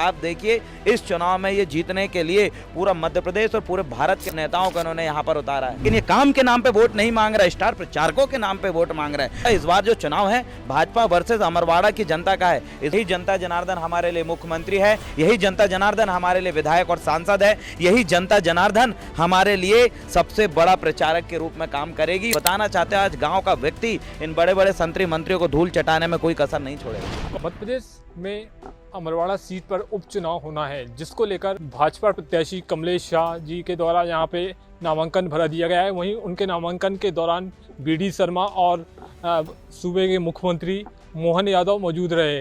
आप देखिए इस चुनाव में ये जीतने के लिए पूरा मध्य प्रदेश और पूरे भारत के नेताओं को इन्होंने यहाँ पर उतारा है। लेकिन ये काम के नाम पे वोट नहीं मांग रहा है, स्टार प्रचारकों के नाम पे वोट मांग रहा है। इस बार जो चुनाव है भाजपा वर्सेस अमरवाड़ा की जनता का है। यही जनता जनार्दन हमारे लिए मुख्यमंत्री है, यही जनता जनार्दन हमारे लिए विधायक और सांसद है, यही जनता जनार्दन हमारे लिए सबसे बड़ा प्रचारक के रूप में काम करेगी। बताना चाहते हैं आज गांव का व्यक्ति इन बड़े बड़े संतरी मंत्रियों को धूल चटाने में कोई कसर नहीं छोड़ेगा। मध्य प्रदेश में अमरवाड़ा सीट पर उपचुनाव होना है, जिसको लेकर भाजपा प्रत्याशी कमलेश शाह जी के द्वारा यहाँ पे नामांकन भरा दिया गया है। वहीं उनके नामांकन के दौरान बीडी शर्मा और सूबे के मुख्यमंत्री मोहन यादव मौजूद रहे।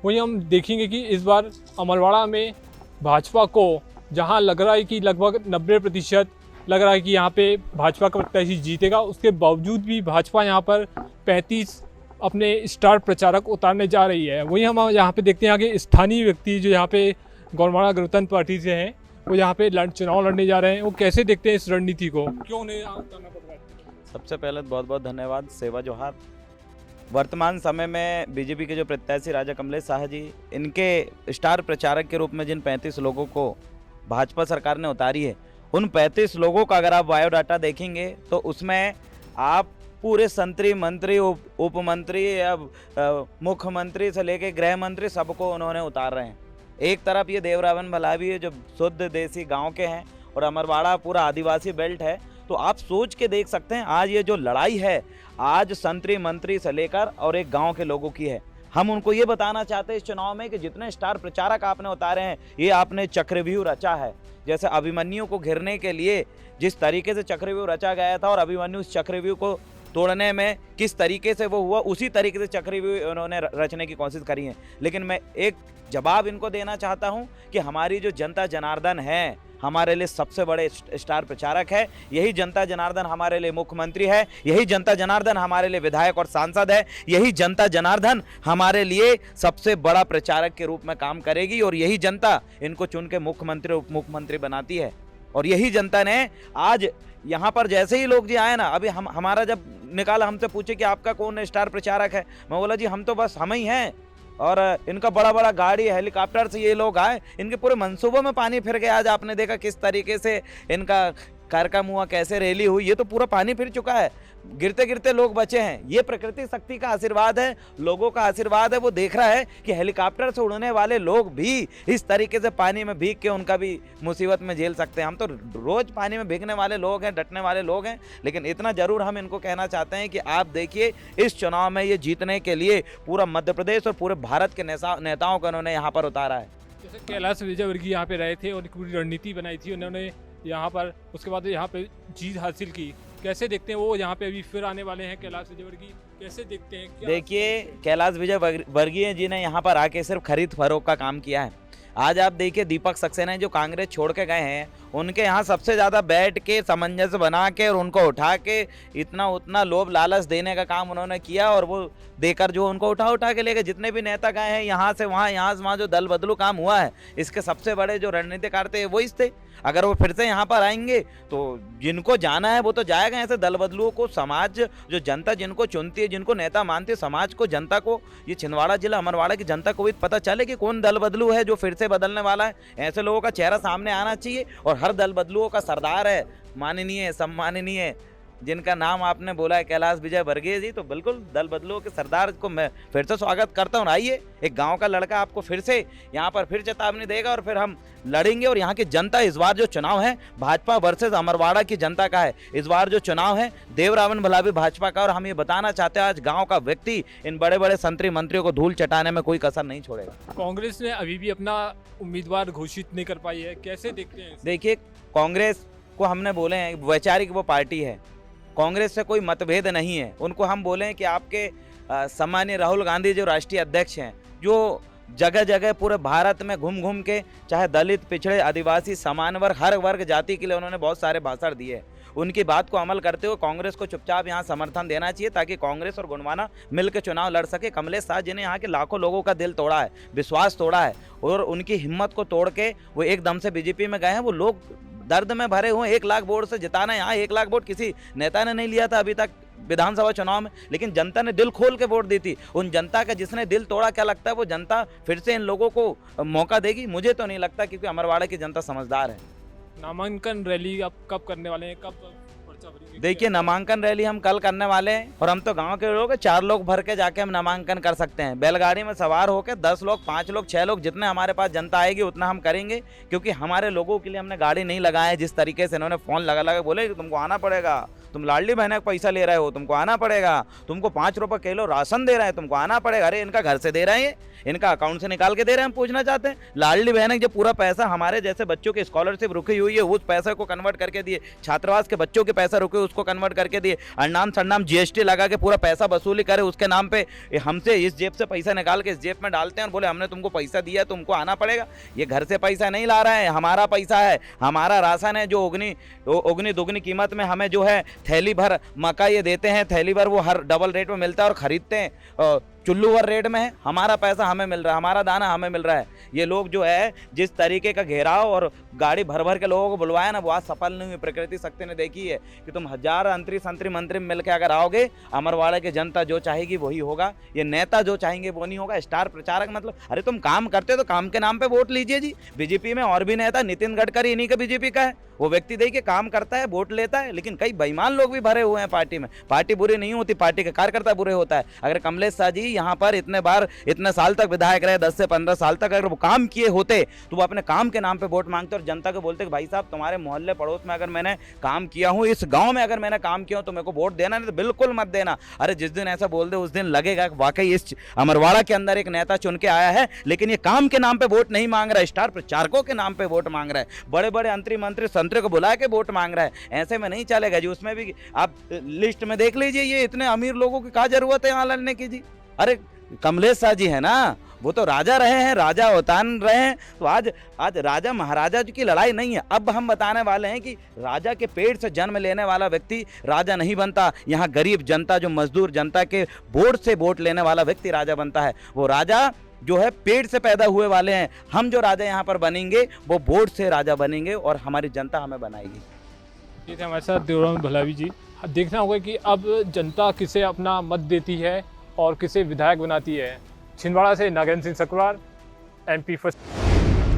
वहीं हम देखेंगे कि इस बार अमरवाड़ा में भाजपा को जहाँ लग रहा है कि लगभग 90% लग रहा है कि यहाँ पे भाजपा का प्रत्याशी जीतेगा, उसके बावजूद भी भाजपा यहाँ पर 35 अपने स्टार प्रचारक उतारने जा रही है। वहीं हम यहाँ पे देखते हैं कि स्थानीय व्यक्ति जो यहाँ पे गौरवाड़ा गणतंत्र पार्टी से हैं, वो यहाँ पे चुनाव लड़ने जा रहे हैं। वो कैसे देखते हैं इस रणनीति को, क्यों उन्हें यहाँ उतारना पड़ रहा है? सबसे पहले बहुत बहुत धन्यवाद, सेवा जोहार। वर्तमान समय में बीजेपी के जो प्रत्याशी राजा कमलेश शाह जी, इनके स्टार प्रचारक के रूप में जिन 35 लोगों को भाजपा सरकार ने उतारी है, उन 35 लोगों का अगर आप बायोडाटा देखेंगे तो उसमें आप पूरे संतरी मंत्री, उप मंत्री, मुख्यमंत्री से लेके गृह मंत्री सबको उन्होंने उतार रहे हैं। एक तरफ ये देवरावन भलावी है जो शुद्ध देसी गांव के हैं और अमरवाड़ा पूरा आदिवासी बेल्ट है। तो आप सोच के देख सकते हैं आज ये जो लड़ाई है आज संतरी मंत्री से लेकर और एक गांव के लोगों की है। हम उनको ये बताना चाहते हैं इस चुनाव में कि जितने स्टार प्रचारक आपने उतारे हैं, ये आपने चक्रव्यूह रचा है। जैसे अभिमन्यु को घेरने के लिए जिस तरीके से चक्रव्यूह रचा गया था और अभिमन्यु इस चक्रव्यूह को तोड़ने में किस तरीके से वो हुआ, उसी तरीके से चक्रव्यूह उन्होंने रचने की कोशिश करी है। लेकिन मैं एक जवाब इनको देना चाहता हूं कि हमारी जो जनता जनार्दन है हमारे लिए सबसे बड़े स्टार प्रचारक है। यही जनता जनार्दन हमारे लिए मुख्यमंत्री है, यही जनता जनार्दन हमारे लिए विधायक और सांसद है, यही जनता जनार्दन हमारे लिए सबसे बड़ा प्रचारक के रूप में काम करेगी और यही जनता इनको चुन के मुख्यमंत्री उप मुख्यमंत्री बनाती है। और यही जनता ने आज यहाँ पर जैसे ही लोग जी आए ना, अभी हमारा जब निकाला, हमसे पूछे कि आपका कौन स्टार प्रचारक है, मैं बोला जी हम तो बस हम ही हैं। और इनका बड़ा बड़ा गाड़ी हेलीकॉप्टर से ये लोग आए, इनके पूरे मंसूबों में पानी फिर गया। आज आपने देखा किस तरीके से इनका कार का मुआ कैसे रैली हुई, ये तो पूरा पानी फिर चुका है, गिरते गिरते लोग बचे हैं। ये प्रकृति शक्ति का आशीर्वाद है, लोगों का आशीर्वाद है। वो देख रहा है कि हेलीकॉप्टर से उड़ने वाले लोग भी इस तरीके से पानी में भीग के उनका भी मुसीबत में झेल सकते हैं। हम तो रोज पानी में भीगने वाले लोग हैं, डटने वाले लोग हैं, लेकिन इतना जरूर हम इनको कहना चाहते हैं कि आप देखिए इस चुनाव में ये जीतने के लिए पूरा मध्य प्रदेश और पूरे भारत के नेताओं को इन्होंने यहाँ पर उतारा है। जैसे कैलाश विजयवर्गीय यहाँ पे रहे थे और पूरी रणनीति बनाई थी उन्होंने यहाँ पर, उसके बाद यहाँ पे जीत हासिल की। कैसे देखते हैं वो यहाँ पे अभी फिर आने वाले हैं कैलाश विजयवर्गीय, कैसे देखते हैं? देखिए कैलाश विजयवर्गीय जी ने यहाँ पर आके सिर्फ खरीद फरोख्त का काम किया है। आज आप देखिए दीपक सक्सेना जो कांग्रेस छोड़ के गए हैं, उनके यहाँ सबसे ज़्यादा बैठ के सामंजस्य बना के और उनको उठा के इतना उतना लोभ लालच देने का काम उन्होंने किया और वो देकर जो उनको उठा के लेके जितने भी नेता गए हैं यहाँ से वहाँ जो दल बदलू काम हुआ है, इसके सबसे बड़े जो रणनीतिकार थे वो इस थे। अगर वो फिर से यहाँ पर आएंगे तो जिनको जाना है वो तो जाएगा। ऐसे दल बदलुओं को समाज, जो जनता जिनको चुनती है, जिनको नेता मानती है, समाज को, जनता को, ये छिंदवाड़ा जिला अमरवाड़ा की जनता को भी पता चले कि कौन दल बदलू है जो फिर से बदलने वाला है। ऐसे लोगों का चेहरा सामने आना चाहिए और हर दल बदलुओं का सरदार है, माननीय सम्माननीय, जिनका नाम आपने बोला है कैलाश विजयवर्गीय जी, तो बिल्कुल दल बदलुओं के सरदार को मैं फिर से स्वागत करता हूँ। आइए, एक गांव का लड़का आपको फिर से यहाँ पर फिर चेतावनी देगा और फिर हम लड़ेंगे। और यहाँ की जनता, इस बार जो चुनाव है भाजपा वर्सेस अमरवाड़ा की जनता का है। इस बार जो चुनाव है देवरावन भलावी भाजपा का। और हम ये बताना चाहते हैं आज गाँव का व्यक्ति इन बड़े बड़े संतरी मंत्रियों को धूल चटाने में कोई कसर नहीं छोड़ेगा। कांग्रेस ने अभी भी अपना उम्मीदवार घोषित नहीं कर पाई है, कैसे देखते हैं? देखिए कांग्रेस को हमने बोले हैं वैचारिक वो पार्टी है, कांग्रेस से कोई मतभेद नहीं है। उनको हम बोले हैं कि आपके सम्मानीय राहुल गांधी जो राष्ट्रीय अध्यक्ष हैं, जो जगह जगह पूरे भारत में घूम घूम के चाहे दलित, पिछड़े, आदिवासी, समान वर्ग, हर वर्ग जाति के लिए उन्होंने बहुत सारे भाषण दिए। उनकी बात को अमल करते हुए कांग्रेस को चुपचाप यहाँ समर्थन देना चाहिए ताकि कांग्रेस और गोंडवाना मिलकर चुनाव लड़ सके। कमलेश शाह जी ने यहाँ के लाखों लोगों का दिल तोड़ा है, विश्वास तोड़ा है और उनकी हिम्मत को तोड़ के वो एकदम से बीजेपी में गए हैं। वो लोग दर्द में भरे हुए 1 लाख वोट से जिताना, यहाँ 1 लाख वोट किसी नेता ने नहीं लिया था अभी तक विधानसभा चुनाव में, लेकिन जनता ने दिल खोल के वोट दी थी। उन जनता का जिसने दिल तोड़ा, क्या लगता है वो जनता फिर से इन लोगों को मौका देगी? मुझे तो नहीं लगता, क्योंकि अमरवाड़ा की जनता समझदार है। नामांकन रैली आप कब करने वाले हैं, कब पर्चा भरेंगे? देखिए, नामांकन रैली हम कल करने वाले हैं, और हम तो गांव के लोग हैं, 4 लोग भर के जाके हम नामांकन कर सकते हैं। बैलगाड़ी में सवार होकर 10 लोग, 5 लोग, 6 लोग, जितने हमारे पास जनता आएगी उतना हम करेंगे, क्योंकि हमारे लोगों के लिए हमने गाड़ी नहीं लगाए। जिस तरीके से इन्होंने फ़ोन लगा लगा बोले कि तुमको आना पड़ेगा, तुम लाडली बहन का पैसा ले रहे हो, तुमको आना पड़ेगा, तुमको 5 रुपये किलो राशन दे रहे हैं, तुमको आना पड़ेगा। अरे इनका घर से दे रहे हैं, इनका अकाउंट से निकाल के दे रहे हैं। हम पूछना चाहते हैं, लाडली बहन जो पूरा पैसा हमारे जैसे बच्चों की स्कॉलरशिप रुकी हुई है, उस पैसे को कन्वर्ट करके दिए, छात्रावास के बच्चों के पैसा रुके उसको कन्वर्ट करके दिए, अनाम सन्नाम GST लगा के पूरा पैसा वसूली करे उसके नाम पे, हमसे इस जेब से पैसा निकाल के इस जेब में डालते हैं और बोले हमने तुमको पैसा दिया, तुमको आना पड़ेगा। ये घर से पैसा नहीं ला रहा है, हमारा पैसा है, हमारा राशन है, जो उगनी दुगनी कीमत में हमें जो है थैली भर मक्का ये देते हैं, थैली भर वो हर डबल रेट में मिलता है और खरीदते हैं, चुल्लू भर रेट में है। हमारा पैसा हमें मिल रहा है, हमारा दाना हमें मिल रहा है। ये लोग जो है जिस तरीके का घेराव और गाड़ी भर भर के लोगों को बुलवाया ना, वो आज सफल नहीं हुई। प्रकृति शक्ति ने देखी है कि तुम 1000 संतरी मंत्री मिल के अगर आओगे, अमरवाड़ा की जनता जो चाहेगी वही होगा। ये नेता जो चाहेंगे वो नहीं होगा। स्टार प्रचारक मतलब, अरे तुम काम करते हो तो काम के नाम पे वोट लीजिए जी। बीजेपी में और भी नेता, नितिन गडकरी इन्हीं का बीजेपी का है, वो व्यक्ति देखिए काम करता है, वोट लेता है, लेकिन कई बेईमान लोग भी भरे हुए हैं पार्टी में। पार्टी बुरी नहीं होती, पार्टी के कार्यकर्ता बुरे होता है। अगर कमलेश शाह जी यहाँ पर इतने साल तक विधायक रहे, 10 से 15 साल तक, अगर वो काम किए होते तो वो अपने काम के नाम पे वोट मांगते और जनता को बोलते कि भाई साहब तुम्हारे मोहल्ले पड़ोस में अगर मैंने काम किया हूँ, इस गांव में अगर मैंने काम किया हूँ तो मेरे को वोट देना, नहीं तो बिल्कुल मत देना। अरे जिस दिन ऐसा बोल दे उस दिन लगेगा कि वाकई इस अमरवाड़ा के अंदर एक नेता चुन के आया है, लेकिन ये काम के नाम पे वोट नहीं मांग रहा है, स्टार प्रचारकों के नाम पे वोट मांग रहा है, बड़े बड़े मंत्री संतरे को बुला के वोट मांग रहा है। ऐसे में नहीं चलेगा जी। उसमें भी आप लिस्ट में देख लीजिए, ये इतने अमीर लोगों की क्या जरूरत है यहाँ लड़ने की जी। अरे कमलेश शाह जी है ना, वो तो राजा रहे हैं, राजा उतान रहे हैं, तो आज राजा महाराजा की लड़ाई नहीं है। अब हम बताने वाले हैं कि राजा के पेट से जन्म लेने वाला व्यक्ति राजा नहीं बनता। यहाँ गरीब जनता, जो मजदूर जनता के वोट से वोट लेने वाला व्यक्ति राजा बनता है। वो राजा जो है पेट से पैदा हुए वाले हैं। हम जो राजा यहाँ पर बनेंगे वो वोट से राजा बनेंगे और हमारी जनता हमें बनाएगी। ये थे हमारे साथ देवराम भलावी जी। देखना होगा कि अब जनता किसे अपना मत देती है और किसे विधायक बनाती है। छिंदवाड़ा से नागेंद्र सिंह सकवार, MP फर्स्ट।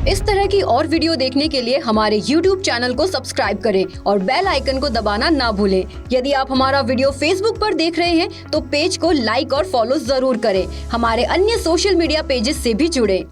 इस तरह की और वीडियो देखने के लिए हमारे YouTube चैनल को सब्सक्राइब करें और बेल आइकन को दबाना ना भूलें। यदि आप हमारा वीडियो Facebook पर देख रहे हैं तो पेज को लाइक और फॉलो जरूर करें। हमारे अन्य सोशल मीडिया पेजेस से भी जुड़ें।